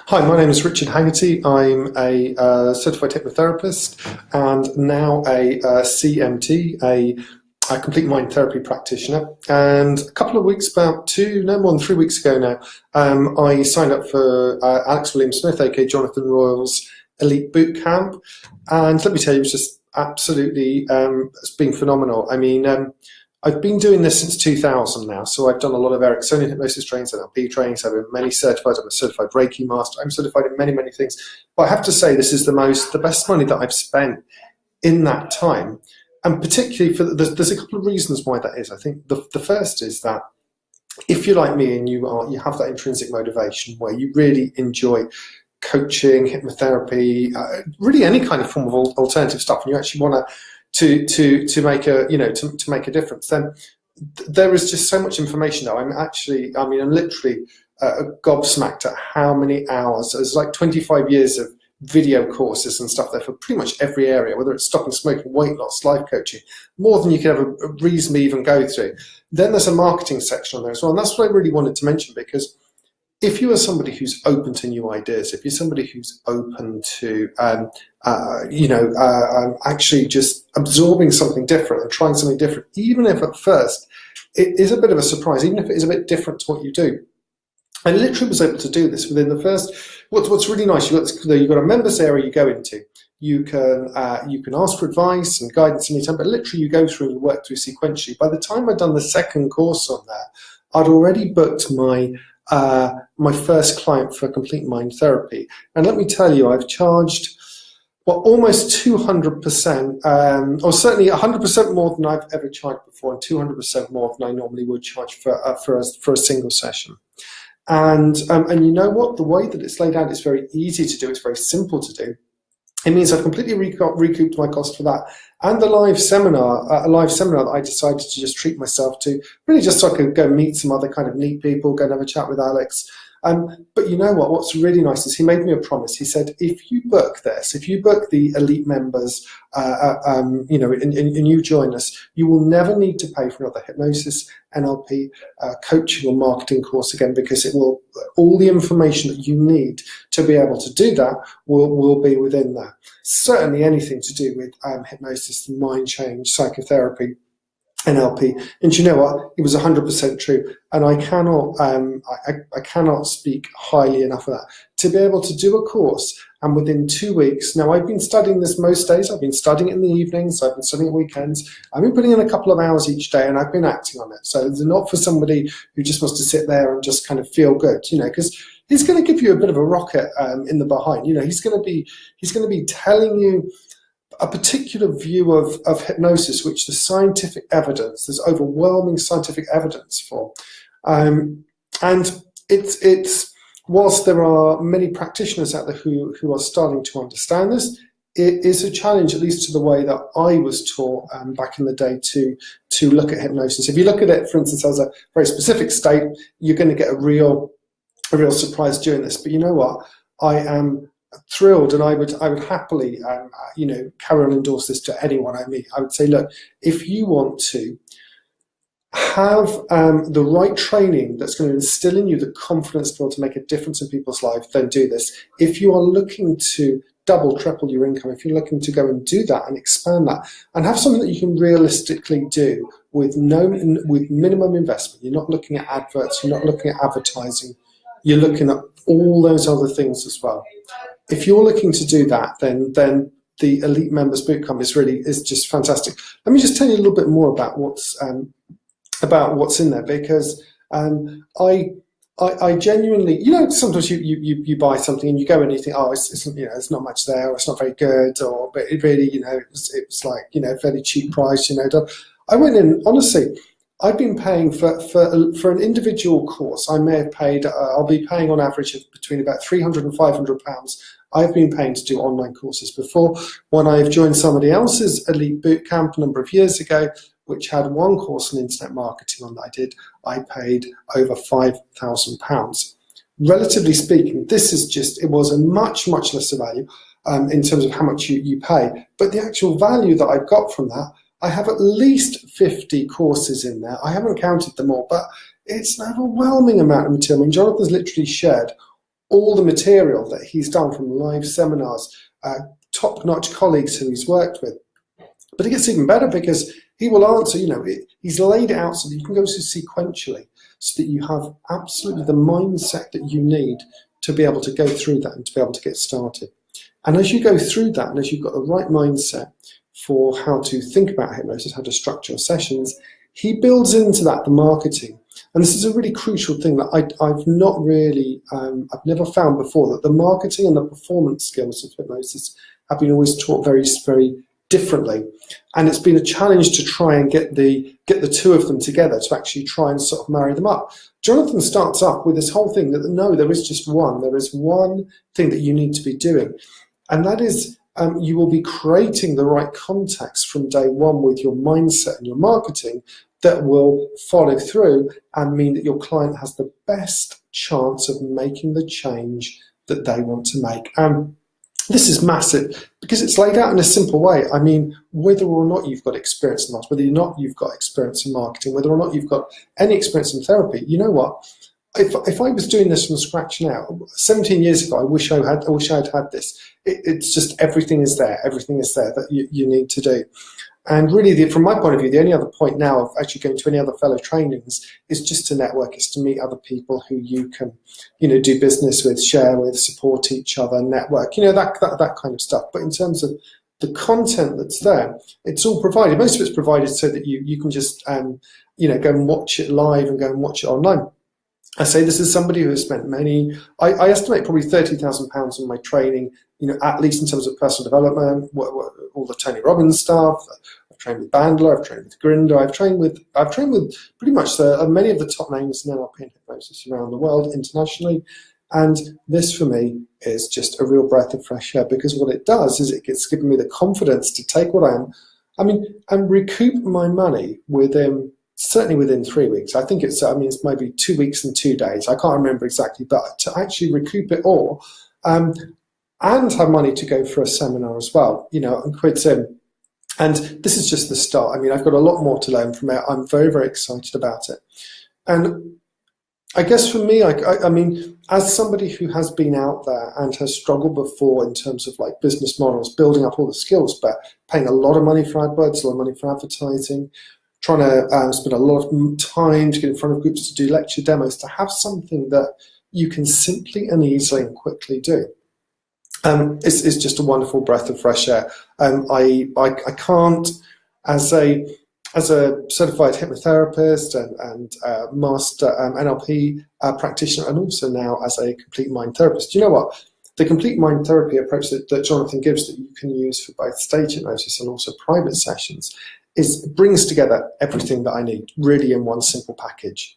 Hi, my name is Richard Haggerty. I'm a certified hypnotherapist and now a CMT, a complete mind therapy practitioner. And a couple of weeks, no more than 3 weeks ago now, I signed up for Alex William Smith, aka Jonathan Royal's Elite Bootcamp. And let me tell you, it was just absolutely, it's been phenomenal. I mean, I've been doing this since 2000 now, so I've done a lot of Ericksonian hypnosis trainings, NLP trainings, I've been many certified, I'm a certified Reiki master, I'm certified in many, many things. But I have to say this is the best money that I've spent in that time. And particularly, there's a couple of reasons why that is. I think the first is that if you're like me and you have that intrinsic motivation where you really enjoy coaching, hypnotherapy, really any kind of form of alternative stuff, and you actually want to make a difference, then there is just so much information now. I'm literally gobsmacked at how many hours. There's like 25 years of video courses and stuff there for pretty much every area, whether it's stopping smoking, weight loss, life coaching, more than you could ever reasonably even go through. Then there's a marketing section on there as well, and that's what I really wanted to mention, because if you are somebody who's open to new ideas, if you're somebody who's open to, actually just absorbing something different and trying something different, even if at first it is a bit of a surprise, even if it is a bit different to what you do. I literally was able to do this within the first. What's really nice, you've got a members area you go into. You can ask for advice and guidance anytime, but literally you go through and you work through sequentially. By the time I'd done the second course on that, I'd already booked my first client for complete mind therapy. And let me tell you, I've charged almost 200%, or certainly 100% more than I've ever charged before, and 200% more than I normally would charge for a single session. And you know what? The way that it's laid out is very easy to do. It's very simple to do. It means I've completely recouped my cost for that, and the live seminar, that I decided to just treat myself to, really just so I could go meet some other kind of neat people, go and have a chat with Alex. But you know what? What's really nice is he made me a promise. He said, if you book this, if you book the elite members, and you join us, you will never need to pay for another hypnosis, NLP, coaching or marketing course again, because all the information that you need to be able to do that will be within that. Certainly anything to do with hypnosis, mind change, psychotherapy, NLP, and you know what? It was 100% true, and I cannot speak highly enough of that. To be able to do a course, and within 2 weeks, now I've been studying this most days. I've been studying it in the evenings. I've been studying it weekends. I've been putting in a couple of hours each day, and I've been acting on it. So it's not for somebody who just wants to sit there and just kind of feel good, because he's going to give you a bit of a rocket in the behind. He's going to be telling you a particular view of hypnosis, which there's overwhelming scientific evidence for. And it's whilst there are many practitioners out there who are starting to understand this, it is a challenge, at least to the way that I was taught back in the day to look at hypnosis. If you look at it, for instance, as a very specific state, you're going to get a real surprise during this. But you know what? I am thrilled, and I would happily carry on endorse this to anyone I meet. I would say, look, if you want to have the right training that's going to instill in you the confidence to be able to make a difference in people's lives, then do this. If you are looking to double, triple your income, if you're looking to go and do that and expand that and have something that you can realistically do with minimum investment, you're not looking at adverts, you're not looking at advertising, you're looking at all those other things as well. If you're looking to do that, then the Elite Members Bootcamp is just fantastic. Let me just tell you a little bit more about what's in there, because I genuinely, sometimes you buy something and you go and you think, oh, it's not much there, or it's not very good, but it really, it was like, fairly cheap price, I went in, honestly, I've been paying for an individual course. I may have paid, I'll be paying on average of between about £300 and £500. I've been paying to do online courses before. When I've joined somebody else's Elite Bootcamp a number of years ago, which had one course on internet marketing on that I paid over £5,000. Relatively speaking, it was a much, much lesser value in terms of how much you pay. But the actual value that I've got from that, I have at least 50 courses in there. I haven't counted them all, but it's an overwhelming amount of material. I mean, Jonathan's literally shared all the material that he's done from live seminars, top-notch colleagues who he's worked with. But it gets even better because he will answer, he's laid it out so that you can go sequentially, so that you have absolutely the mindset that you need to be able to go through that and to be able to get started. And as you go through that, and as you've got the right mindset for how to think about hypnosis, how to structure sessions, he builds into that the marketing. And this is a really crucial thing that I've not really, I've never found before, that the marketing and the performance skills of hypnosis have been always taught very, very differently. And it's been a challenge to try and get the two of them together, to actually try and sort of marry them up. Jonathan starts up with this whole thing that, no, there is just one. There is one thing that you need to be doing. And that is, you will be creating the right contacts from day one with your mindset and your marketing that will follow through and mean that your client has the best chance of making the change that they want to make. This is massive because it's laid out in a simple way. I mean, whether or not you've got experience in that, whether or not you've got experience in marketing, whether or not you've got any experience in therapy, you know what? If I was doing this from scratch now, 17 years ago, I wish I'd had this. It's just everything is there that you need to do. And really, from my point of view, the only other point now of actually going to any other fellow trainings is just to network, is to meet other people who you can, do business with, share with, support each other, network, that kind of stuff. But in terms of the content that's there, it's all provided. Most of it's provided so that you can just, go and watch it live and go and watch it online. I say this is somebody who has spent I estimate probably £30,000 on my training, at least in terms of personal development, all the Tony Robbins stuff. I've trained with Bandler, I've trained with Grinder, I've trained with pretty much many of the top names in NLP and hypnosis around the world, internationally. And this for me is just a real breath of fresh air, because what it does is it's given me the confidence to take what I am, and recoup my money certainly within 3 weeks. I think it's maybe 2 weeks and 2 days. I can't remember exactly, but to actually recoup it all and have money to go for a seminar as well, and quit in. And this is just the start. I've got a lot more to learn from it. I'm very, very excited about it. And I guess for me, as somebody who has been out there and has struggled before in terms of like business models, building up all the skills, but paying a lot of money for AdWords, a lot of money for advertising, trying to spend a lot of time to get in front of groups, to do lecture demos, to have something that you can simply and easily and quickly do. It's just a wonderful breath of fresh air. I can't, as a certified hypnotherapist and master NLP practitioner, and also now as a complete mind therapist, you know what? The complete mind therapy approach that Jonathan gives, that you can use for both stage hypnosis and also private sessions, brings together everything that I need, really, in one simple package.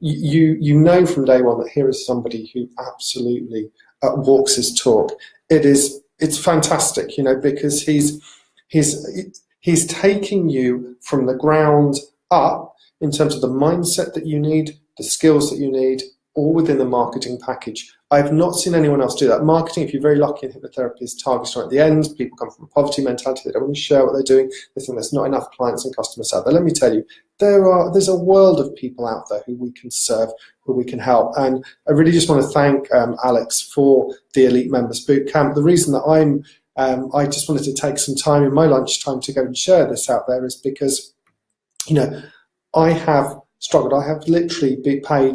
You know from day one that here is somebody who absolutely walks his talk. It's fantastic, because he's taking you from the ground up in terms of the mindset that you need, the skills that you need, all within the marketing package. I have not seen anyone else do that. Marketing, if you're very lucky in hypnotherapy, is targeted right at the end. People come from a poverty mentality. They don't want to share what they're doing. They think there's not enough clients and customers out there. Let me tell you, there's a world of people out there who we can serve, who we can help. And I really just want to thank Alex for the Elite Members Bootcamp. The reason that I just wanted to take some time in my lunchtime to go and share this out there is because, I have struggled. I have literally been paid,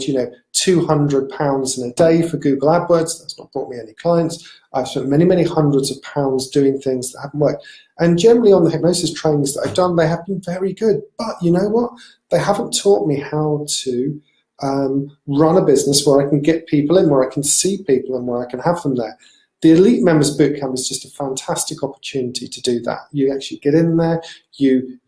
£200 in a day for Google AdWords. That's not brought me any clients. I've spent many, many hundreds of pounds doing things that haven't worked. And generally on the hypnosis trainings that I've done, they have been very good. But you know what? They haven't taught me how to run a business where I can get people in, where I can see people and where I can have them there. The Elite Members Bootcamp is just a fantastic opportunity to do that. You actually get in there, you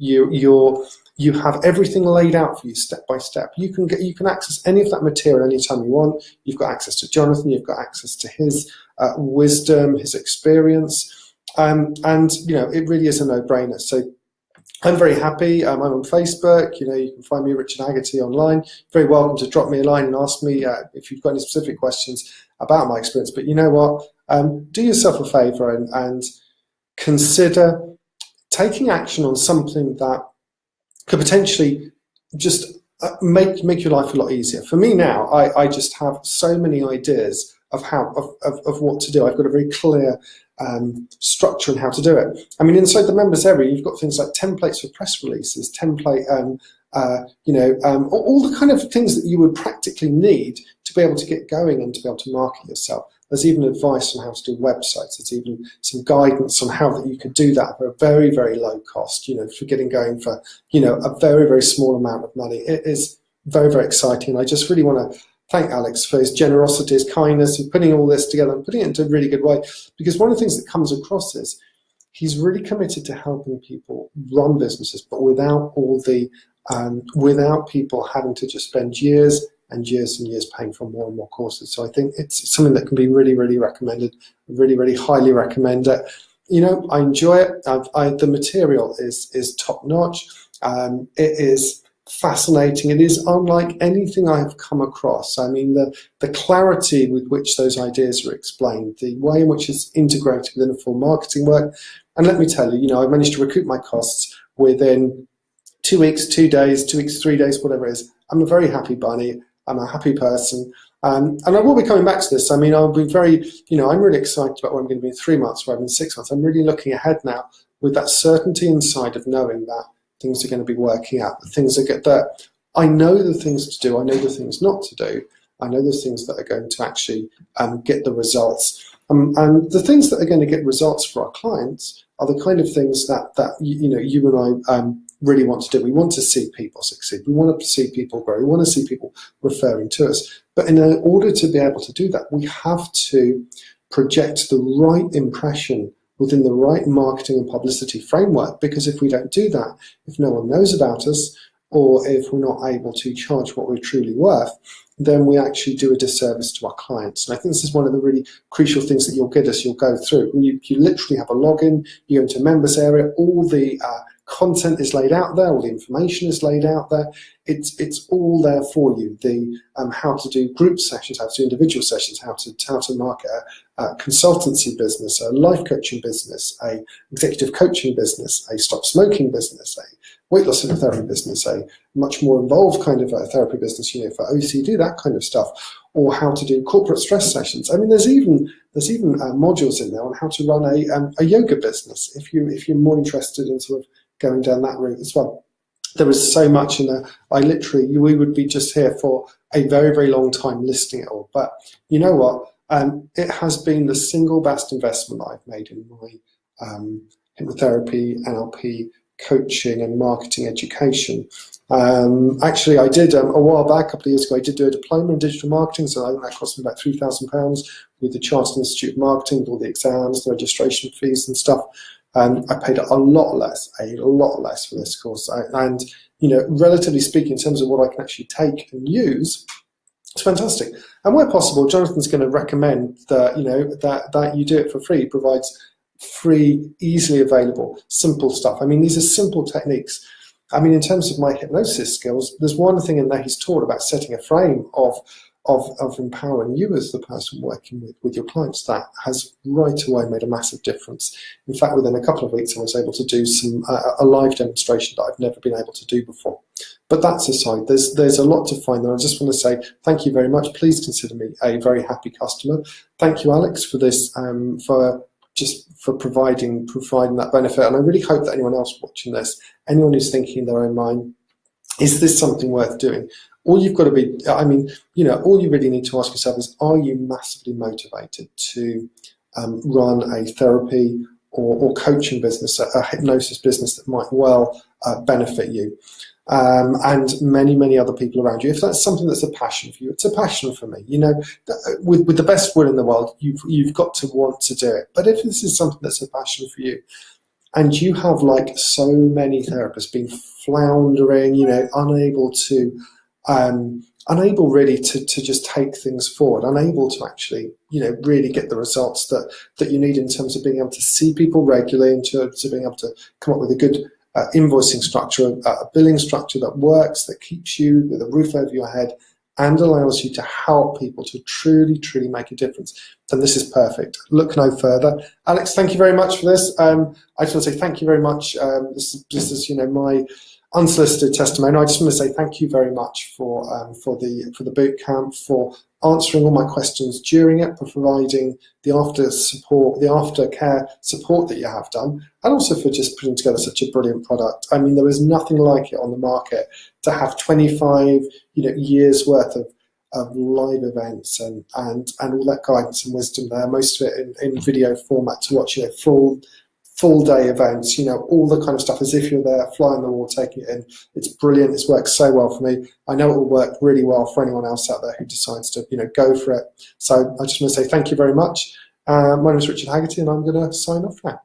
have everything laid out for you step by step. You can access any of that material anytime you want. You've got access to Jonathan, you've got access to his wisdom, his experience, and it really is a no-brainer. So I'm very happy. I'm on Facebook. You can find me, Richard Haggerty, online. Very welcome to drop me a line and ask me if you've got any specific questions about my experience. But you know what? Do yourself a favour and consider taking action on something that could potentially just make your life a lot easier. For me now, I just have so many ideas of what to do. I've got a very clear structure in how to do it. I mean, inside the members area, you've got things like templates for press releases, all the kind of things that you would practically need to be able to get going and to be able to market yourself. There's even advice on how to do websites. There's even some guidance on how that you could do that for a very, very low cost, for getting going for, a very, very small amount of money. It is very, very exciting. And I just really want to thank Alex for his generosity, his kindness, and putting all this together and putting it into a really good way. Because one of the things that comes across is he's really committed to helping people run businesses, but without people having to just spend years and years and years paying for more and more courses. So I think it's something that can be really, really recommended. Really, really highly recommend it. I enjoy it. The material is top notch. It is fascinating. It is unlike anything I've come across. I mean, the clarity with which those ideas are explained, the way in which it's integrated within a full marketing work. And let me tell you, I managed to recoup my costs within 2 weeks, 2 days, 2 weeks, 3 days, whatever it is. I'm a very happy bunny. I'm a happy person. And I will be coming back to this. I mean, I'll be very, I'm really excited about where I'm going to be in 3 months rather than 6 months. I'm really looking ahead now with that certainty inside of knowing that things are going to be working out. Things are good. That I know the things to do. I know the things not to do. I know the things that are going to actually get the results. And the things that are going to get results for our clients are the kind of things that you and I really want to do. We want to see people succeed. We want to see people grow. We want to see people referring to us. But in order to be able to do that, we have to project the right impression within the right marketing and publicity framework. Because if we don't do that, if no one knows about us, or if we're not able to charge what we're truly worth, then we actually do a disservice to our clients. And I think this is one of the really crucial things that you'll get as you'll go through. You literally have a login, you go into a members area, all the content is laid out there, all the information is laid out there. It's all there for you. The how to do group sessions, how to do individual sessions, how to market a consultancy business, a life coaching business, a executive coaching business, a stop smoking business, a weight loss therapy business, a much more involved kind of a therapy business, for OCD, that kind of stuff, or how to do corporate stress sessions. I mean, there's even modules in there on how to run a yoga business if you're more interested in sort of going down that route as well. There is so much in there. We would be just here for a very, very long time listing it all. But you know what? It has been the single best investment I've made in my hypnotherapy, NLP, coaching and marketing education. Actually, I did a while back, a couple of years ago, I did do a diploma in digital marketing, so I think that cost me about £3,000 with the Chartered Institute of Marketing, all the exams, the registration fees and stuff. I paid a lot less for this course. And relatively speaking, in terms of what I can actually take and use, it's fantastic. And where possible, Jonathan's going to recommend that that you do it for free. He provides free, easily available, simple stuff. I mean, these are simple techniques. I mean, in terms of my hypnosis skills, there's one thing in there he's taught about setting a frame of empowering you as the person working with your clients. That has right away made a massive difference. In fact, within a couple of weeks, I was able to do a live demonstration that I've never been able to do before. But that's aside, there's a lot to find there. I just want to say thank you very much. Please consider me a very happy customer. Thank you, Alex, for this, for providing that benefit. And I really hope that anyone else watching this, anyone who's thinking in their own mind, is this something worth doing? All you've got to be, all you really need to ask yourself is, are you massively motivated to run a therapy or coaching business, a hypnosis business that might well benefit you and many, many other people around you? If that's something that's a passion for you, it's a passion for me. With the best will in the world, you've got to want to do it. But if this is something that's a passion for you, and you have like so many therapists being floundering, unable really to just take things forward, unable to actually, really get the results that you need in terms of being able to see people regularly, in terms of being able to come up with a good invoicing structure, a billing structure that works, that keeps you with a roof over your head and allows you to help people to truly, truly make a difference, then this is perfect. Look no further. Alex, thank you very much for this. I just want to say thank you very much. This is my unsolicited testimony. I just want to say thank you very much for the boot camp, for answering all my questions during it, providing the aftercare support that you have done, and also for just putting together such a brilliant product. I mean, there is nothing like it on the market to have 25 years worth of live events and all that guidance and wisdom there, most of it in video format to watch, full day events, all the kind of stuff as if you're there, fly on the wall, taking it in. It's brilliant. It's worked so well for me. I know it will work really well for anyone else out there who decides to, go for it. So I just want to say thank you very much. My name is Richard Haggerty, and I'm going to sign off now.